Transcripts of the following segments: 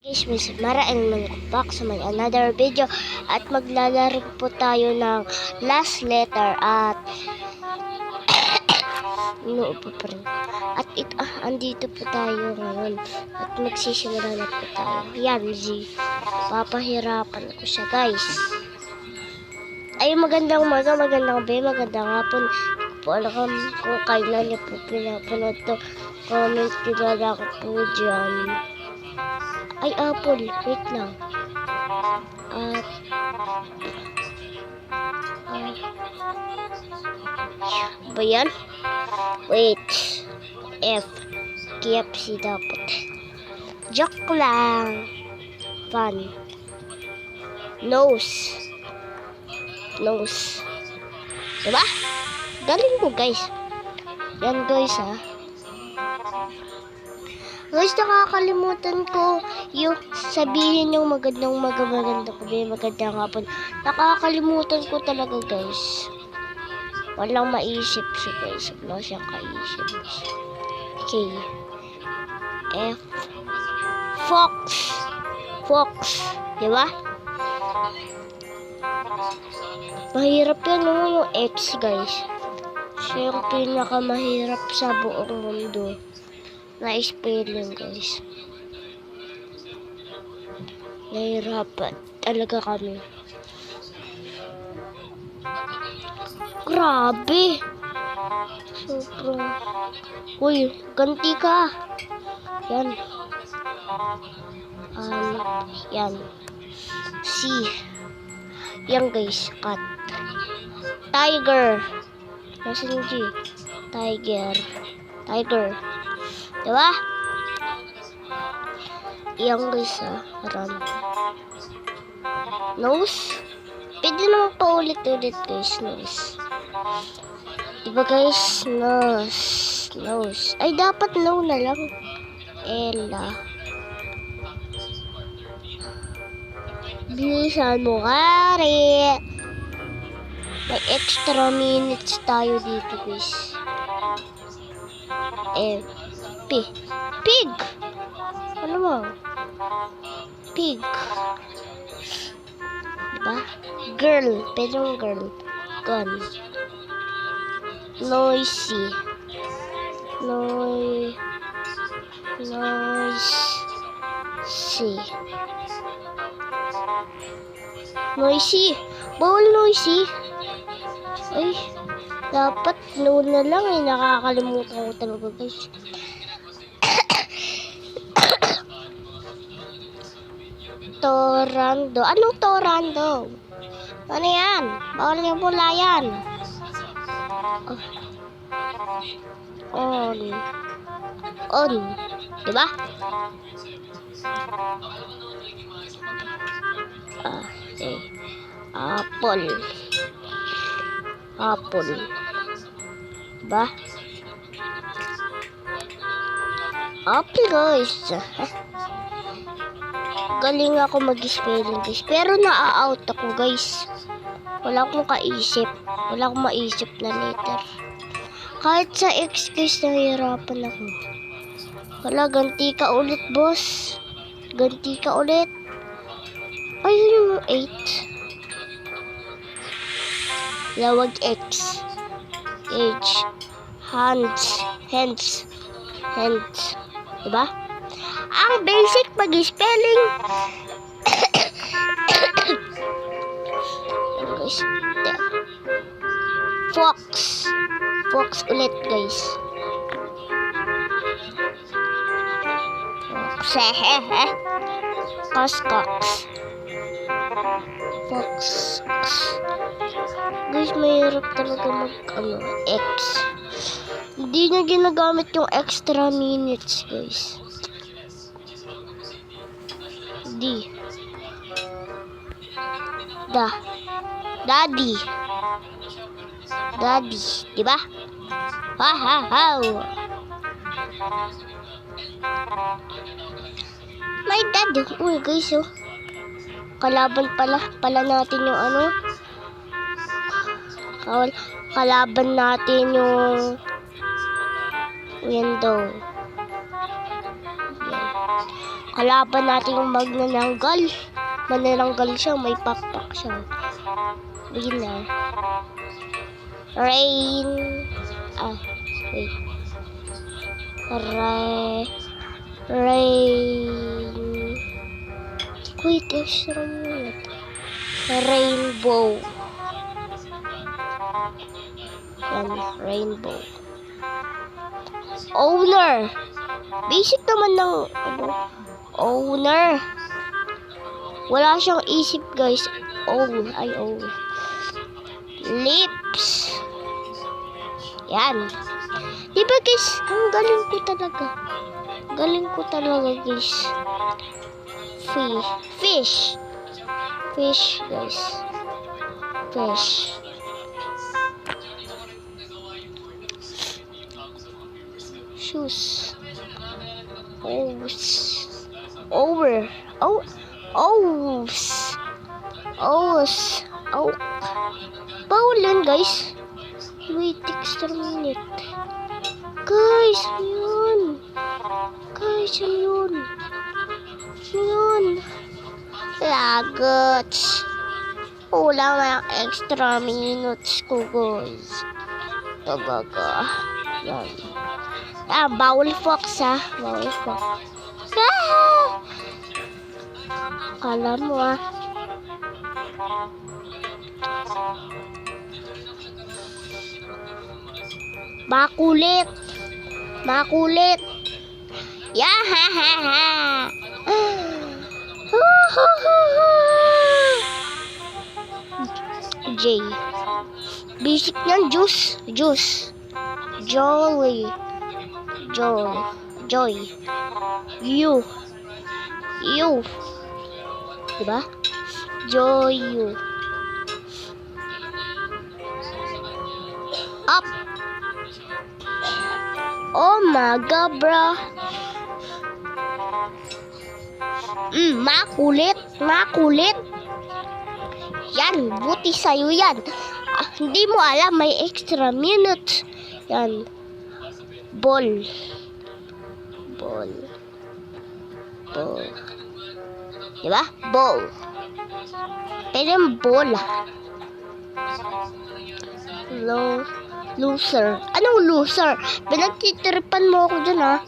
Guys, Miss Mara and back sa may another video at maglalaro po tayo ng last letter at inuupo pa rin. At andito po tayo ngayon at magsisimula na po tayo. Yan, Z. Papahirapan ko siya, guys. Ay, magandang umaga, magandang gabi, magandang hapon. Po alam kung kailan niyo po pinapanood to. Comment nyo lang po dyan. Ay, apple. Wait lang. Ba yan? Wait. F. KFC dapat. Joke lang. Fun. Nose. Nose. Diba? Galing mo, guys. Yan, guys, ha. Guys, nakakalimutan ko yung sabihin yung magandang gabi, magandang hapon. Nakakalimutan ko talaga, guys. Walang maisip siya, guys. Wala siyang kaisip. K. F. Fox. Fox. Diba? Mahirap yan, no? Yung X, guys. Siya yung pinakamahirap sa buong mundo. Na spelling, guys. Nahirapan talaga kami. Grabe. Sobrang. Uy, ganti ka. Yan. Yan. C. Yan, guys. Cat. Tiger. Nasaan yung G? Tiger. Tiger. Diba? Yang, guys, run. Nose. Pwede naman pa ulit-ulit, guys. Nose. Diba, guys? Nose. Nose. Ay, dapat no na lang. Ella. Bilisan mo, kari. May extra minutes tayo dito, guys. Pig. Ano mo? Pig. Diba? Girl. Pedong girl. Gun. Noisy. Noisy. Bawal noisy. Ay. Dapat no na lang eh. Nakakalimutan ko talaga, guys. Torando. Anong torando? Ano yan? Bawal yung pula yan. On. Diba? Okay. Apple. Diba? Apple, guys. Galing ako mag-spelling, guys. Pero na-out ako, guys. Wala akong kaisip. Wala akong maisip na letter. Kahit sa X, guys, nahihirapan ako. Wala, ganti ka ulit, boss. Ganti ka ulit. Ay, yun yung 8. Lawag X. H. Hands. Diba? Ang basic mag-spelling. Fox ulit, guys. Fox. Guys, mahirap talaga X. Hindi niya ginagamit yung extra minutes, guys. D. Daddy. Diba? My dad. Uy, guys, oh. Kalaban pala natin yung kalaban natin yung window. Kalaban natin yung magnananggal. Manananggal siya, may pakpak siya. Winner. Rain. Wait. Rain. Wait, extra minute. Rainbow. Yan, rainbow. Owner. Basic naman ng owner. Wala siyang isip, guys. Lips. Yan. Diba, guys? Ang galing ko talaga. Guys. Fish, guys. Fish. Shoes. Bawal yan, guys. Wait, extra minute. Guys, yun. Lagot. Ulang na yung extra minutes ko, guys. Talaga. Yan. Bawal fox, ha. Bawal fox. Kala mo, Makulit. Yahahaha. J. Basic ng juice. Joy. You. Diba? Joy you. Up. Oh my God, bro. Makulit. Yan, buti sa'yo yan. Hindi mo alam, may extra minutes. Yan. Ball. Diba? Ball. Pero yung bola. Loser. Anong loser? Pinagtitiripan mo ako dyan, ha?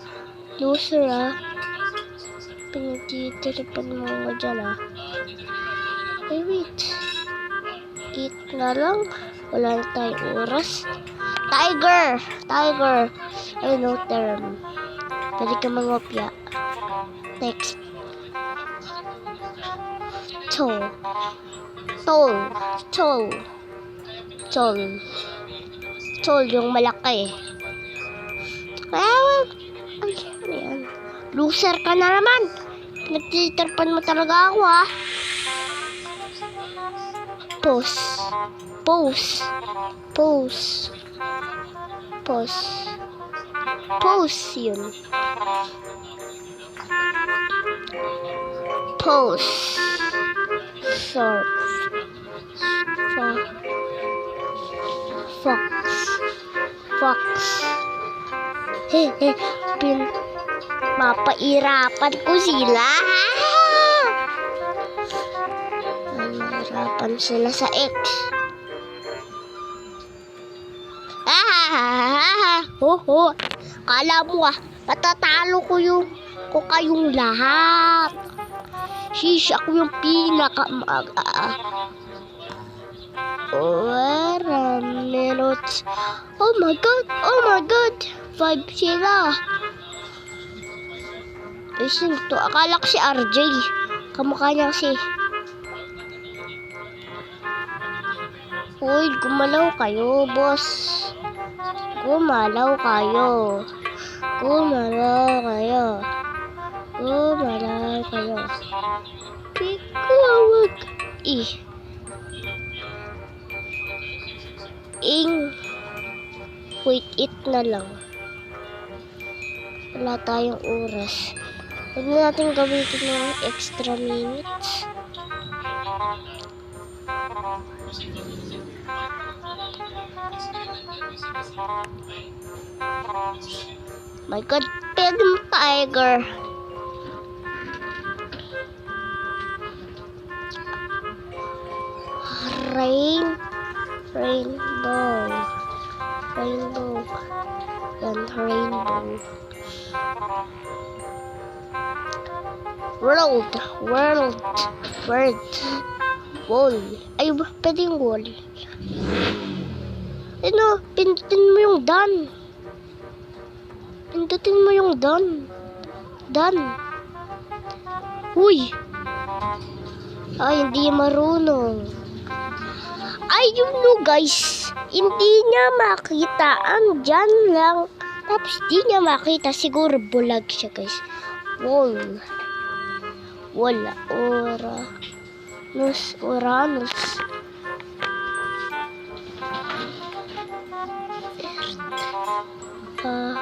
Loser, ha? Pinagtitiripan mo ako dyan, ha? Wait. Eat na lang. Wala na tayong oras. Tiger. I know term. Pwede ka mangopya. Next. Tol yung malaki. Ano yan? Loser ka na naman. Nagtitirpan mo talaga ako, ha? Pose yun. Pose. Surf. Fox. Mapairapan ko sila. Mahirapan sila sa X. Kala mo, patatalo ko kayong lahat. Shish, ako yung minutes. Oh my God. 5 sila. Sino to? Akala ko si RJ. Kamukha niya kasi. Uy, gumalaw kayo, boss. Gumalaw kayo. Pikawag. Wait, eat na lang. Wala tayong oras. Huwag na natin gamitin ng extra minutes. My God, pwede mo, Tiger. Rainbow. Rainbow. Yan, rainbow. World. Wall. Ay, pwedeng wall. Ano, pindutin mo yung done. Done. Uy. Ay, hindi marunong. Ay, yun no, guys. Hindi niya makita. Andyan lang. Tapos, di niya makita. Siguro bulag siya, guys. Wall. Uranus. Ha.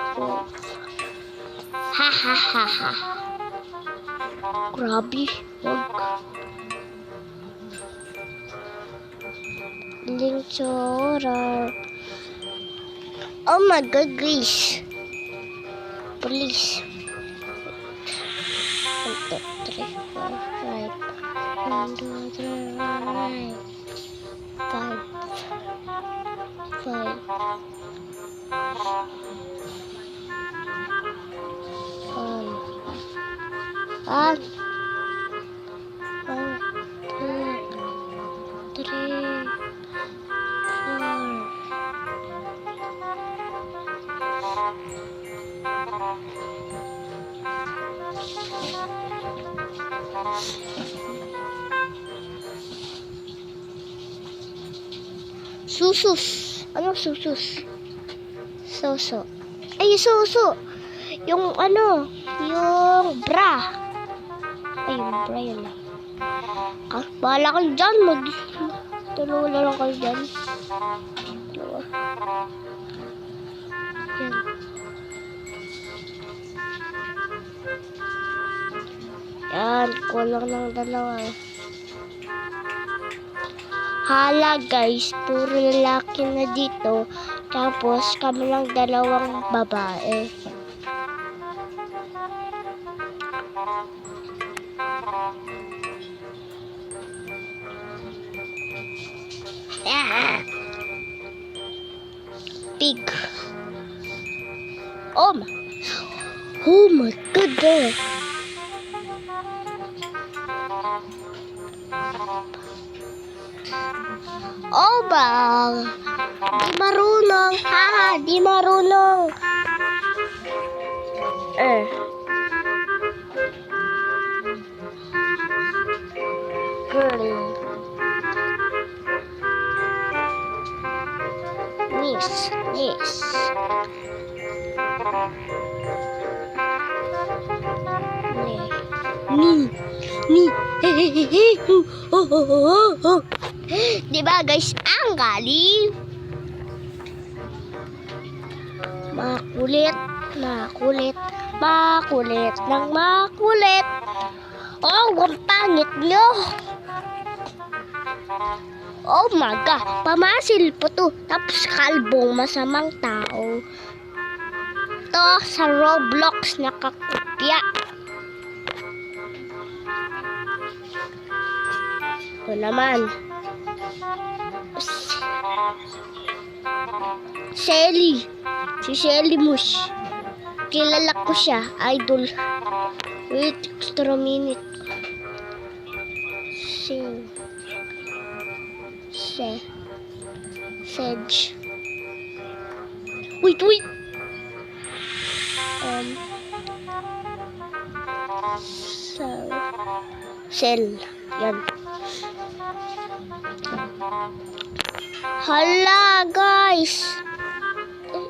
Grabe. Linksorar. Oh my god, guys. Please. 1, 2, 3, 4, 5. 1, 2, 3, 4, 5. 1, 2, 3, 4. Susus. Ano susus? Soso. Ay, suso. Yung yung bra. Ay, yung bra yun lang. Bahala kayo dyan. Dalawa na lang kayo dyan. Dalawa. Yan. Yan, kulang ng dalawa. Hala guys, puro lalaki na dito. Tapos kami lang dalawang babae. Pig. Oh my god. Oh ba? Di marunong. Haha, di marunong. Girl. Niece. Diba guys, ang galing. Makulit. Oh, ang pangit nyo. Oh my god, pamasil po to. Tapos kalbong masamang tao. To sa Roblox nakakopya. Ito naman. Shelly. Si Shelly Mush. Kilala ko siya. Idol. Wait, extra minute. Sedge. Wait. Cell. Yan. Hala, guys.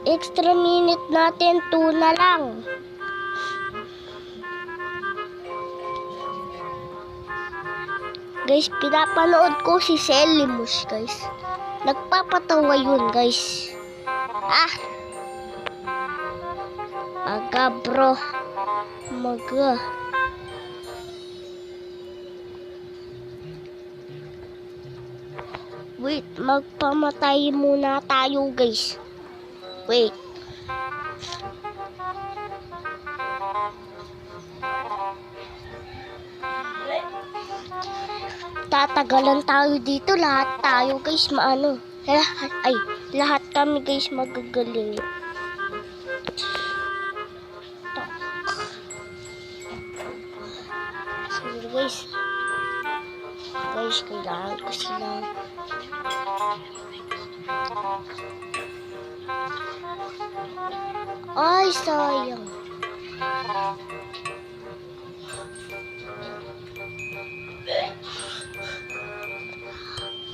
Extra minute natin, 2 na lang. Guys, pinapanood ko si Selimus, guys. Nagpapatawa yun, guys. Maga, bro. Wait, magpamatay muna tayo, guys. Wait. Tatagalan tayo dito. Lahat tayo guys maano. Lahat kami guys magagaling. Tok. Sorry guys. Guys, kailangan ko sila. Ay, sayang.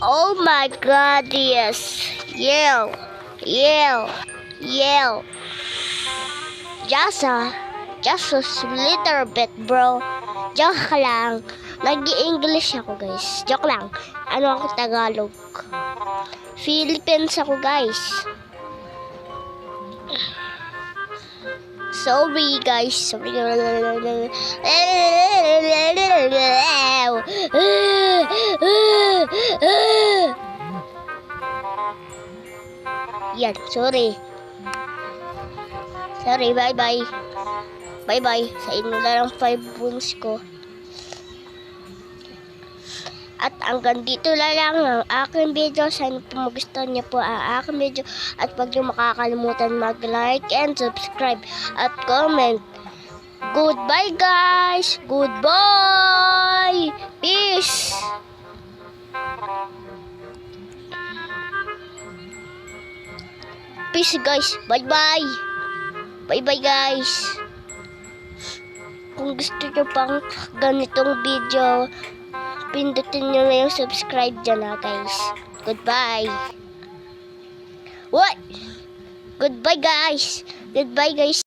Oh my god, yes. Yell. Just a little bit, bro. Joke lang. Nag-i-English ako, guys. Joke lang. Ano ako Tagalog? Philippines ako, guys. Sorry, guys. Sorry. Yan, sorry. Sorry, bye-bye. Bye-bye. Sa inyo na lang 5 boons ko. At hanggang dito na lang ang aking video. Sana po magustuhan niyo po ang aking video. At huwag niyo makakalimutan mag-like and subscribe at comment. Goodbye guys! Goodbye! Peace! Peace guys! Bye-bye! Bye-bye guys! Kung gusto niyo pang ganitong video, pindutin nyo na yung subscribe dyan ha guys. Goodbye. What? Goodbye guys. Goodbye guys.